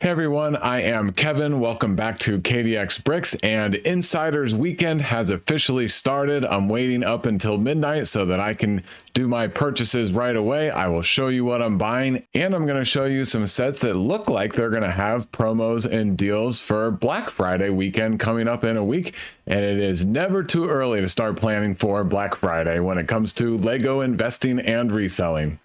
Hey everyone, I am Kevin. Welcome back to KDX Bricks, and Insiders Weekend has officially started. I'm waiting up until midnight so that I can do my purchases right away. I will show you what I'm buying, and I'm going to show you some sets that look like they're going to have promos and deals for Black Friday weekend coming up in a week. And it is never too early to start planning for Black Friday when it comes to Lego investing and reselling.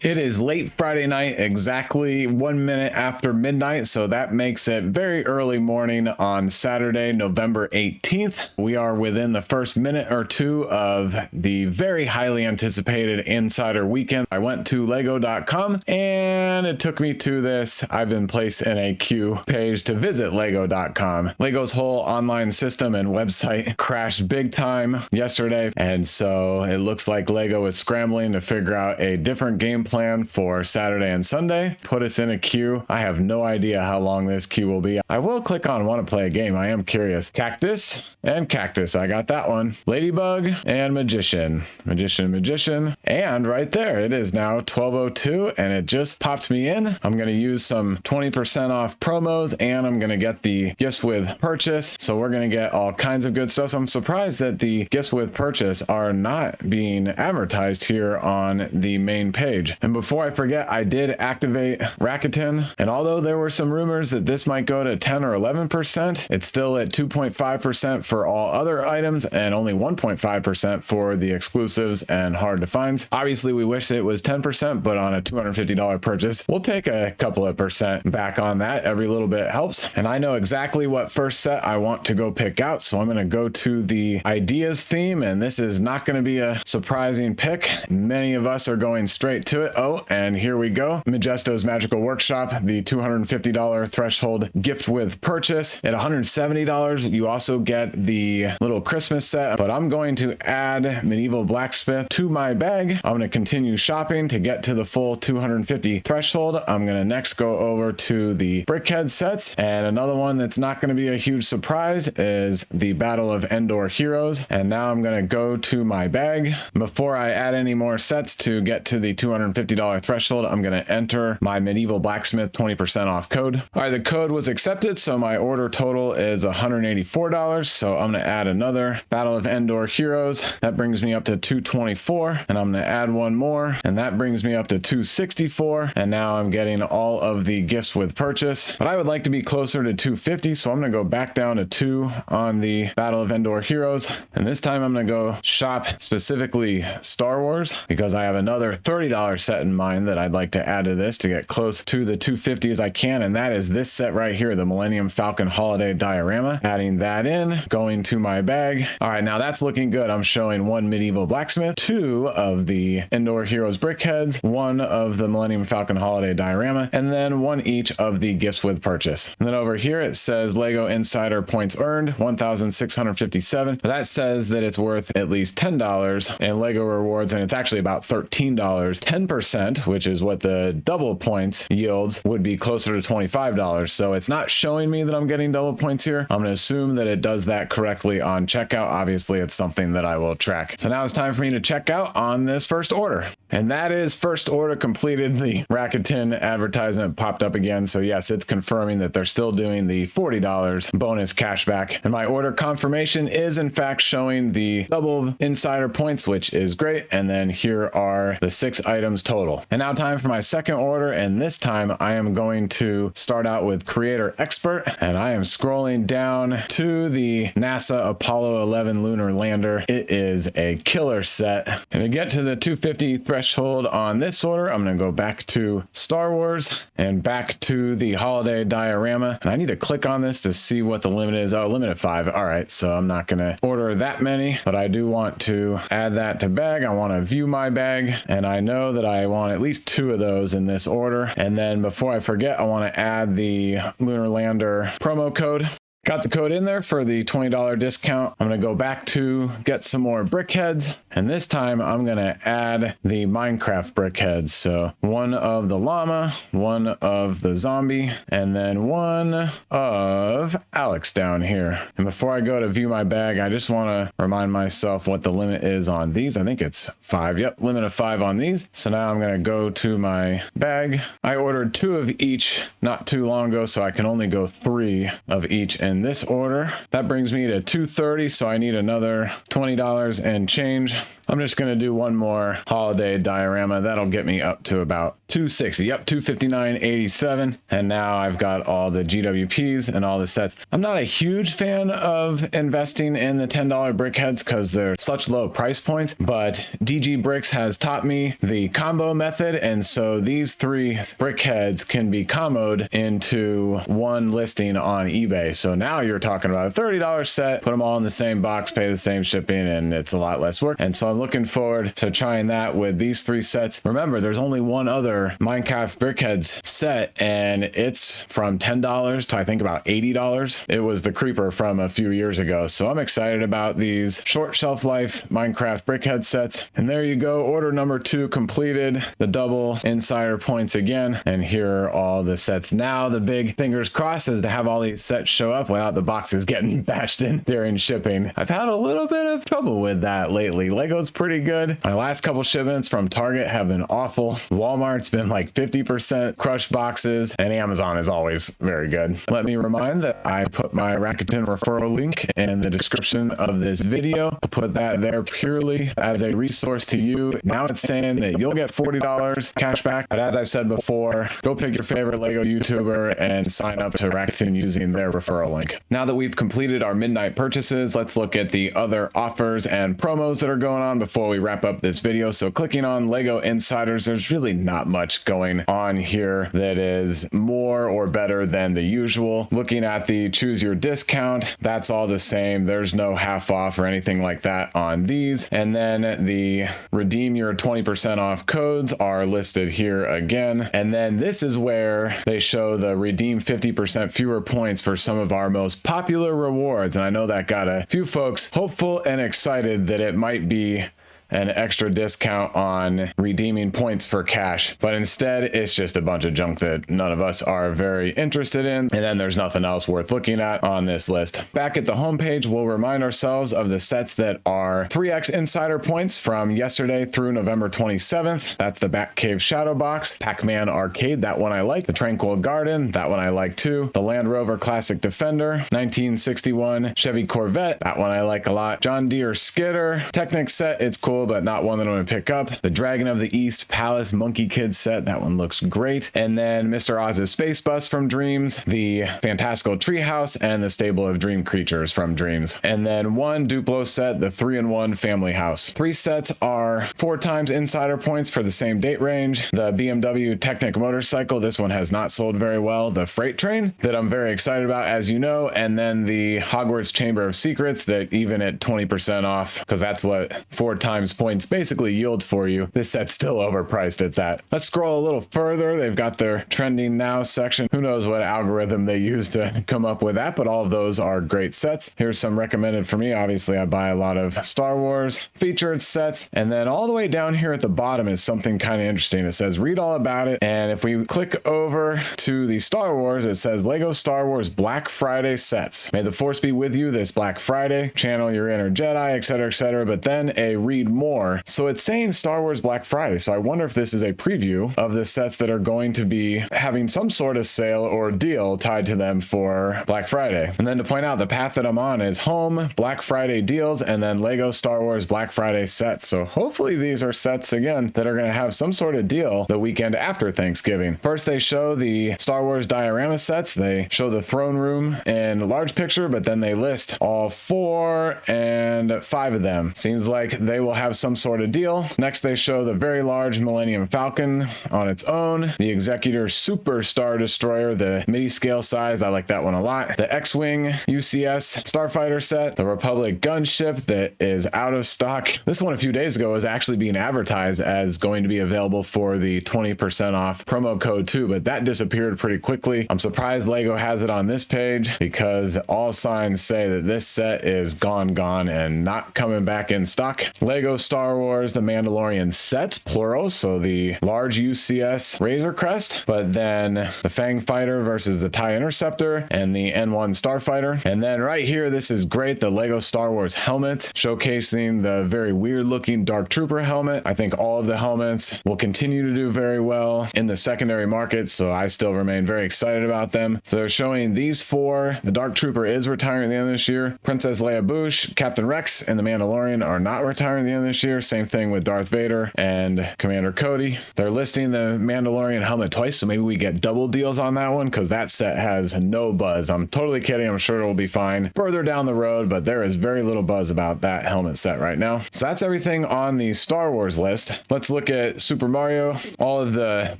It is late Friday night, exactly 1 minute after midnight, so that makes it very early morning on Saturday, November 18th. We are within the first minute or two of the very highly anticipated Insider Weekend. I went to lego.com and it took me to this. I've been placed in a queue page to visit lego.com. Lego's whole online system and website crashed big time yesterday, and so it looks like Lego is scrambling to figure out a different game plan for Saturday and Sunday, put us in a queue. I have no idea how long this queue will be. I will click on want to play a game. I am curious. Cactus and cactus. I got that one. Ladybug and magician. Magician. And right there, it is now 12:02 and it just popped me in. I'm going to use some 20% off promos and I'm going to get the gifts with purchase. So we're going to get all kinds of good stuff. So I'm surprised that the gifts with purchase are not being advertised here on the main page. And before I forget, I did activate Rakuten, and although there were some rumors that this might go to 10 or 11%, it's still at 2.5% for all other items and only 1.5% for the exclusives and hard to finds. Obviously, we wish it was 10%, but on a $250 purchase, we'll take a couple of percent back on that. Every little bit helps. And I know exactly what first set I want to go pick out, so I'm going to go to the ideas theme, and this is not going to be a surprising pick. Many of us are going straight to it. Oh, and here we go. Majesto's Magical Workshop, the $250 threshold gift with purchase. At $170, you also get the little Christmas set, but I'm going to add Medieval Blacksmith to my bag. I'm going to continue shopping to get to the full 250 threshold. I'm going to next go over to the Brickhead sets, and another one that's not going to be a huge surprise is the Battle of Endor Heroes. And now I'm going to go to my bag. Before I add any more sets to get to the $250 threshold, I'm going to enter my Medieval Blacksmith 20% off code. All right, the code was accepted, so my order total is $184. So I'm going to add another Battle of Endor Heroes. That brings me up to $224, and I'm going to add one more, and that brings me up to $264. And now I'm getting all of the gifts with purchase, but I would like to be closer to $250, so I'm going to go back down to $2 on the Battle of Endor Heroes, and this time I'm going to go shop specifically Star Wars because I have another $30 set in mind that I'd like to add to this to get close to the 250 as I can, and that is this set right here, the Millennium Falcon Holiday Diorama. Adding that in, going to my bag. All right, now that's looking good. I'm showing one Medieval Blacksmith, two of the Endor Heroes Brickheads, one of the Millennium Falcon Holiday Diorama, and then one each of the gifts with purchase. And then over here it says Lego Insider points earned 1,657. That says that it's worth at least $10 in Lego rewards, and it's actually about $13. 10%, which is what the double points yields, would be closer to $25. So it's not showing me that I'm getting double points here. I'm going to assume that it does that correctly on checkout. Obviously, it's something that I will track. So now it's time for me to check out on this first order. And that is first order completed. The Rakuten advertisement popped up again. So yes, it's confirming that they're still doing the $40 bonus cashback. And my order confirmation is in fact showing the double insider points, which is great. And then here are the 6 items total. And now time for my second order, and this time I am going to start out with Creator Expert, and I am scrolling down to the NASA Apollo 11 lunar lander. It is a killer set. And to get to the 250 threshold on this order, I'm going to go back to Star Wars and back to the holiday diorama, and I need to click on this to see what the limit is. Oh, limit of 5. All right, so I'm not going to order that many, but I do want to add that to bag. I want to view my bag, and I know that I want at least 2 of those in this order. And then before I forget, I want to add the lunar lander promo code. Got the code in there for the $20 discount. I'm going to go back to get some more brick heads. And this time I'm going to add the Minecraft brick heads. So one of the llama, one of the zombie, and then one of Alex down here. And before I go to view my bag, I just want to remind myself what the limit is on these. I think it's 5. Yep, limit of 5 on these. So now I'm going to go to my bag. I ordered 2 of each not too long ago, so I can only go 3 of each in this order. That brings me to $230, so I need another $20 and change. I'm just going to do one more holiday diorama. That'll get me up to about $260. Yep, $259.87. And now I've got all the GWPs and all the sets. I'm not a huge fan of investing in the $10 brick heads because they're such low price points, but DG Bricks has taught me the combo method. And so these 3 brick heads can be comboed into one listing on eBay. So now you're talking about a $30 set, put them all in the same box, pay the same shipping, and it's a lot less work. And so I'm looking forward to trying that with these 3 sets. Remember, there's only one other Minecraft Brickheads set, and it's from $10 to I think about $80. It was the creeper from a few years ago. So I'm excited about these short shelf life Minecraft Brickhead sets. And there you go. Order number 2 completed. The double insider points again. And here are all the sets. Now the big fingers crossed is to have all these sets show up without the boxes getting bashed in during shipping. I've had a little bit of trouble with that lately. Lego's pretty good. My last couple shipments from Target have been awful. Walmart's been like 50% crushed boxes, and Amazon is always very good. Let me remind that I put my Rakuten referral link in the description of this video. I put that there purely as a resource to you. Now it's saying that you'll get $40 cash back. But as I said before, go pick your favorite Lego YouTuber and sign up to Rakuten using their referral link. Now that we've completed our midnight purchases, let's look at the other offers and promos that are going on before we wrap up this video. So clicking on Lego Insiders, there's really not much going on here that is more or better than the usual. Looking at the choose your discount, that's all the same. There's no half off or anything like that on these. And then the redeem your 20% off codes are listed here again. And then this is where they show the redeem 50% fewer points for some of our most popular rewards. And I know that got a few folks hopeful and excited that it might be an extra discount on redeeming points for cash, but instead it's just a bunch of junk that none of us are very interested in, and then there's nothing else worth looking at on this list. Back at the homepage, we'll remind ourselves of the sets that are 3x insider points from yesterday through November 27th. That's the Batcave Shadow Box, Pac-Man Arcade, that one I like, the Tranquil Garden, that one I like too, the Land Rover Classic Defender, 1961 Chevy Corvette, that one I like a lot, John Deere Skidder, Technic set, it's cool, but not one that I'm going to pick up. The Dragon of the East Palace Monkey Kid set, that one looks great. And then Mr. Oz's Space Bus from Dreams, the Fantastical Treehouse, and the Stable of Dream Creatures from Dreams. And then one Duplo set, the 3-in-1 Family House. 3 sets are 4 times insider points for the same date range. The BMW Technic motorcycle, this one has not sold very well. The Freight Train, that I'm very excited about, as you know. And then the Hogwarts Chamber of Secrets, that even at 20% off, because that's what 4 times points basically yields for you, this set's still overpriced at that. Let's scroll a little further. They've got their trending now section. Who knows what algorithm they use to come up with that, but all of those are great sets. Here's some recommended for me. Obviously, I buy a lot of Star Wars featured sets. And then all the way down here at the bottom is something kind of interesting. It says read all about it. And if we click over to the Star Wars, it says Lego Star Wars Black Friday sets. May the Force be with you this Black Friday. Channel your inner Jedi, etc., etc. But then a read more. So it's saying Star Wars Black Friday. So I wonder if this is a preview of the sets that are going to be having some sort of sale or deal tied to them for Black Friday. And then to point out, the path that I'm on is home, Black Friday deals, and then Lego Star Wars Black Friday sets. So hopefully these are sets again that are going to have some sort of deal the weekend after Thanksgiving. First, they show the Star Wars diorama sets. They show the throne room in large picture, but then they list all 4 and 5 of them. Seems like they will have some sort of deal. Next, they show the very large Millennium Falcon on its own, the Executor Super Star Destroyer, the midi scale size, I like that one a lot, the X-Wing UCS Starfighter set, the Republic gunship that is out of stock. This one a few days ago was actually being advertised as going to be available for the 20% off promo code too, but that disappeared pretty quickly. I'm surprised Lego has it on this page because all signs say that this set is gone and not coming back in stock. Lego Star Wars The Mandalorian sets, plural, so the large UCS Razor Crest, but then the Fang Fighter versus the TIE Interceptor and the N1 Starfighter. And then right here, this is great, the Lego Star Wars helmet, showcasing the very weird looking Dark Trooper helmet. I think all of the helmets will continue to do very well in the secondary market, so I still remain very excited about them. So they're showing these four. The Dark Trooper is retiring at the end of this year. Princess Leia Boushh, Captain Rex, and the Mandalorian are not retiring at the end of this year. Same thing with Darth Vader and Commander Cody. They're listing the Mandalorian helmet twice, so maybe we get double deals on that one because that set has no buzz. I'm totally kidding. I'm sure it'll be fine further down the road, but there is very little buzz about that helmet set right now. So that's everything on the Star Wars list. Let's look at Super Mario. All of the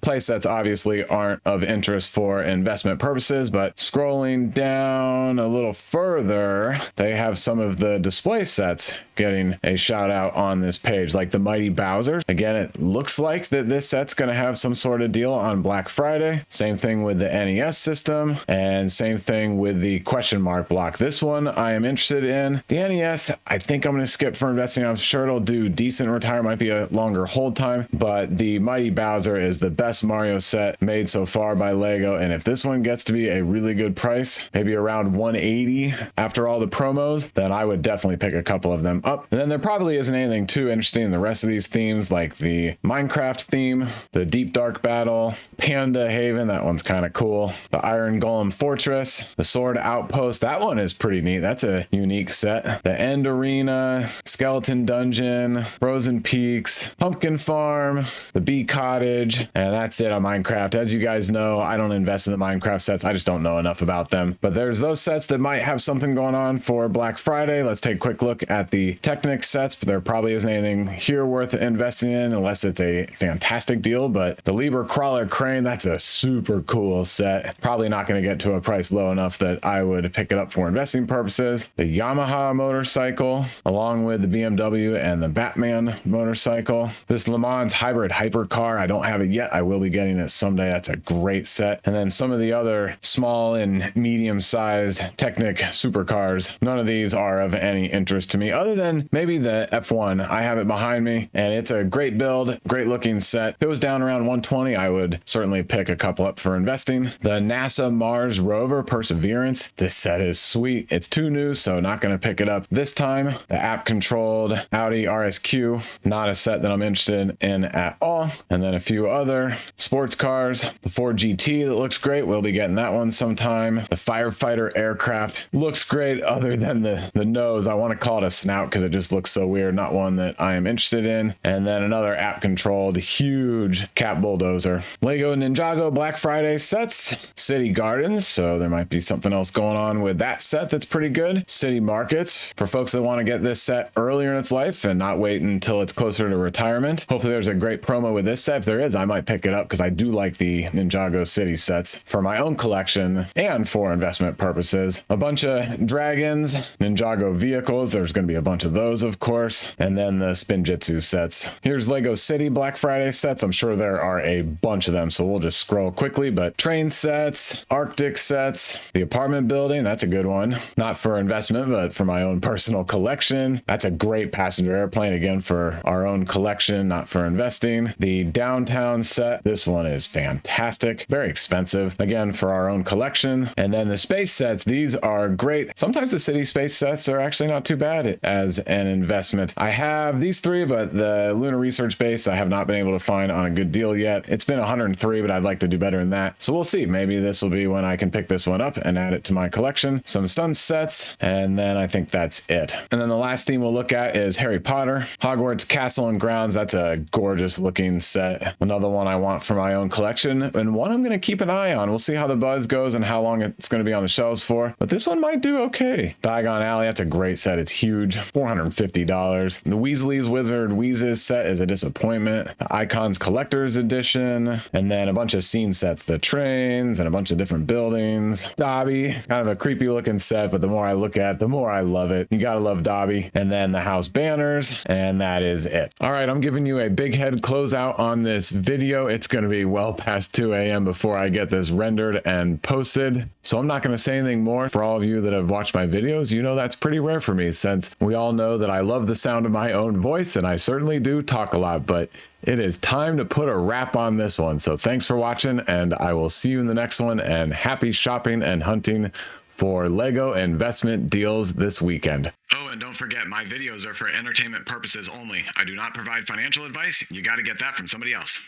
play sets obviously aren't of interest for investment purposes, but scrolling down a little further, they have some of the display sets getting a shout out on this page, like the Mighty Bowser. Again, it looks like that this set's going to have some sort of deal on Black Friday. Same thing with the NES system, and same thing with the question mark block. This one I am interested in. The NES, I think I'm going to skip for investing. I'm sure it'll do decent retire, might be a longer hold time, but the Mighty Bowser is the best Mario set made so far by Lego, and if this one gets to be a really good price, maybe around 180 after all the promos, then I would definitely pick a couple of them up. And then there probably isn't anything too interesting in the rest of these themes, like the Minecraft theme, the Deep Dark Battle, Panda Haven, that one's kind of cool, the Iron Golem Fortress, the Sword Outpost, that one is pretty neat. That's a unique set. The End Arena, Skeleton Dungeon, Frozen Peaks, Pumpkin Farm, the Bee Cottage, and that's it on Minecraft. As you guys know, I don't invest in the Minecraft sets. I just don't know enough about them. But there's those sets that might have something going on for Black Friday. Let's take a quick look at the Technic sets, but there probably isn't anything here worth investing in unless it's a fantastic deal. But the Lieber Crawler Crane, that's a super cool set. Probably not going to get to a price low enough that I would pick it up for investing purposes. The Yamaha motorcycle, along with the BMW and the Batman motorcycle. This Le Mans hybrid hypercar, I don't have it yet. I will be getting it someday. That's a great set. And then some of the other small and medium-sized Technic supercars. None of these are of any interest to me other than maybe the F1. I have it behind me and it's a great build, great looking set. If it was down around 120, I would certainly pick a couple up for investing. The NASA Mars Rover Perseverance. This set is sweet. It's too new, so not going to pick it up this time. The app controlled Audi RSQ, not a set that I'm interested in at all. And then a few other sports cars. The Ford GT that looks great. We'll be getting that one sometime. The Firefighter aircraft looks great other than the nose. I want to call it a snout because it just looks so weird. Not one that I am interested in. And then another app controlled huge cat bulldozer. Lego Ninjago Black Friday sets. City Gardens. So there might be something else going on with that set that's pretty good. City Markets for folks that want to get this set earlier in its life and not wait until it's closer to retirement. Hopefully there's a great promo with this set. If there is, I might pick it up because I do like the Ninjago City sets for my own collection and for investment purposes. A bunch of dragons, Ninjago vehicles. There's going to be a bunch of those, of course. And then the Spinjitzu sets. Here's Lego City Black Friday sets. I'm sure there are a bunch of them, so we'll just scroll quickly. But train sets, Arctic sets, the apartment building. That's a good one. Not for investment, but for my own personal collection. That's a great passenger airplane, again, for our own collection, not for investing. The downtown set. This one is fantastic. Very expensive. Again, for our own collection. And then the space sets. These are great. Sometimes the city space sets are actually not too bad as an investment. I have these three, but the Lunar Research Base I have not been able to find on a good deal yet. It's been 103, but I'd like to do better than that. So we'll see. Maybe this will be when I can pick this one up and add it to my collection. Some stun sets, and then I think that's it. And then the last theme we'll look at is Harry Potter, Hogwarts Castle and Grounds. That's a gorgeous looking set. Another one I want for my own collection, and one I'm going to keep an eye on. We'll see how the buzz goes and how long it's going to be on the shelves for, but this one might do okay. Diagon Alley, that's a great set. It's huge, $450. The Weasley's Wizard Wheezes set is a disappointment. The Icons Collector's Edition, and then a bunch of scene sets, the trains and a bunch of different buildings. Dobby, kind of a creepy looking set, but the more I look at, the more I love it. You gotta love Dobby. And then the house banners, and that is it. All right, I'm giving you a big head closeout on this video. It's gonna be well past 2 a.m. before I get this rendered and posted. So I'm not gonna say anything more. For all of you that have watched my videos, you know that's pretty rare for me, since we all know that I love the sound of my own voice, and I certainly do talk a lot, but it is time to put a wrap on this one. So thanks for watching, and I will see you in the next one, and happy shopping and hunting for Lego investment deals this weekend. Oh, and don't forget, my videos are for entertainment purposes only. I do not provide financial advice. You got to get that from somebody else.